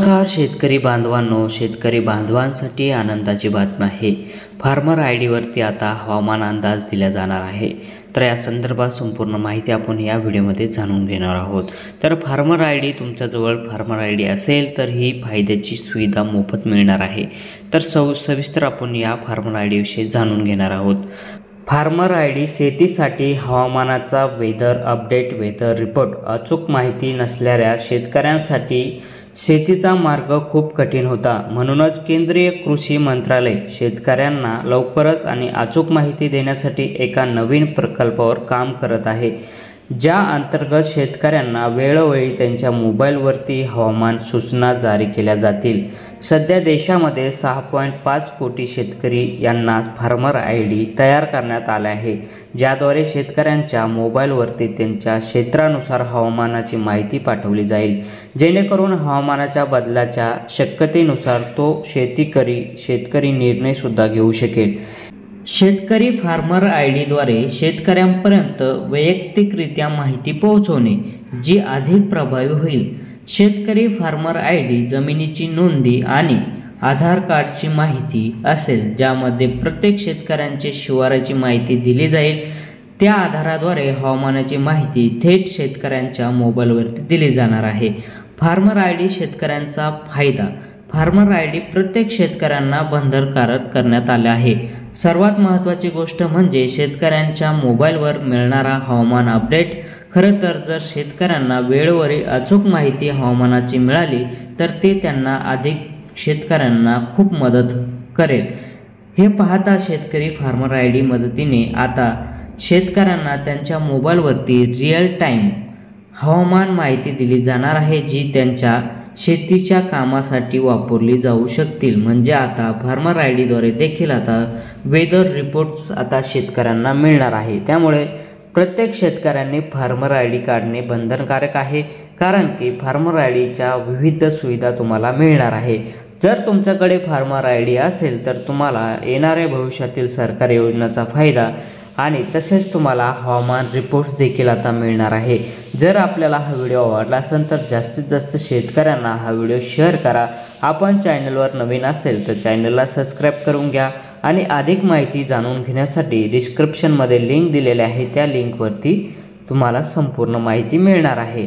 नमस्कार शेतकरी बांधवांनो, शेतकरी बांधवांसाठी आनंदाची बातमी आहे। फार्मर आयडीवरती आता हवामान अंदाज दिला जाणार आहे। तर या संदर्भात संपूर्ण माहिती आपण या व्हिडिओमध्ये जाणून घेणार आहोत। तर फार्मर आयडी तुमच्याजवळ फार्मर आयडी असेल तर ही फायद्याची सुविधा मोफत मिळणार आहे। तर सविस्तर आपण या फार्मर आयडीविषयी जाणून घेणार आहोत। फार्मर आयडी शेतीसाठी हवामानाचा वेदर अपडेट, वेदर रिपोर्ट अचूक माहिती नसलेल्या शेतकऱ्यांसाठी शेतीचा मार्ग खूप कठीण होता। म्हणूनच केंद्रीय कृषी मंत्रालय शेतकऱ्यांना लवकरच आणि अचूक माहिती देण्यासाठी एका नवीन प्रकल्पावर काम करत आहे, ज्या अंतर्गत शेतकऱ्यांना वेळोवेळी त्यांच्या मोबाईलवरती हवामान सूचना जारी केल्या जातील। सध्या देशामध्ये 6.5 कोटी शेतकरी यांना फार्मर आयडी तयार करण्यात आले आहे, ज्याद्वारे शेतकऱ्यांच्या मोबाईलवरती त्यांच्या क्षेत्रानुसार हवामानाची माहिती पाठवली जाईल, जेणेकरून हवामानाच्या बदलाच्या शक्यतेनुसार तो शेतकरी निर्णयसुद्धा घेऊ शकेल। शेतकरी फार्मर आयडीद्वारे शेतकऱ्यांपर्यंत वैयक्तिकरित्या माहिती पोहोचवणे, जी अधिक प्रभावी होईल। शेतकरी फार्मर आयडी जमिनीची नोंदी आणि आधार कार्डची माहिती असेल, ज्यामध्ये प्रत्येक शेतकऱ्यांचे शिवाराची माहिती दिली जाईल। त्या आधाराद्वारे हवामानाची माहिती थेट शेतकऱ्यांच्या मोबाईलवरती दिली जाणार आहे। फार्मर आयडी शेतकऱ्यांचा फायदा। फार्मर आयडी प्रत्येक शेतकऱ्यांना बंधनकारक करण्यात आले आहे। सर्वात महत्त्वाची गोष्ट म्हणजे शेतकऱ्यांच्या मोबाईलवर मिळणारा हवामान अपडेट। खरं तर जर शेतकऱ्यांना वेळोवेळी अचूक माहिती हवामानाची मिळाली तर ते त्यांना अधिक शेतकऱ्यांना खूप मदत करेल। हे पाहता शेतकरी फार्मर आयडी मदतीने आता शेतकऱ्यांना त्यांच्या मोबाईलवरती रिअल टाईम हवामान माहिती दिली जाणार आहे, जी त्यांच्या शेतीच्या कामासाठी वापरली जाऊ शकतील। म्हणजे आता फार्मर आयडीद्वारे देखील आता वेदर रिपोर्ट्स आता शेतकऱ्यांना मिळणार आहे। त्यामुळे प्रत्येक शेतकऱ्यांनी फार्मर आयडी काढणे बंधनकारक आहे, कारण की फार्मर आयडीच्या विविध सुविधा तुम्हाला मिळणार आहे। जर तुमच्याकडे फार्मर आयडी असेल तर तुम्हाला येणाऱ्या भविष्यातील सरकारी योजनांचा फायदा आणि तसेच तुम्हाला हवामान रिपोर्ट्स देखील आता मिळणार आहे। जर आपल्याला हा व्हिडिओ आवडला असेल तर जास्तीत जास्त शेतकऱ्यांना हा व्हिडिओ शेअर करा। आपण चॅनलवर नवीन असेल तर चॅनलला सबस्क्राईब करून घ्या आणि अधिक माहिती जाणून घेण्यासाठी डिस्क्रिप्शनमध्ये लिंक दिलेली आहे, त्या लिंकवरती तुम्हाला संपूर्ण माहिती मिळणार आहे।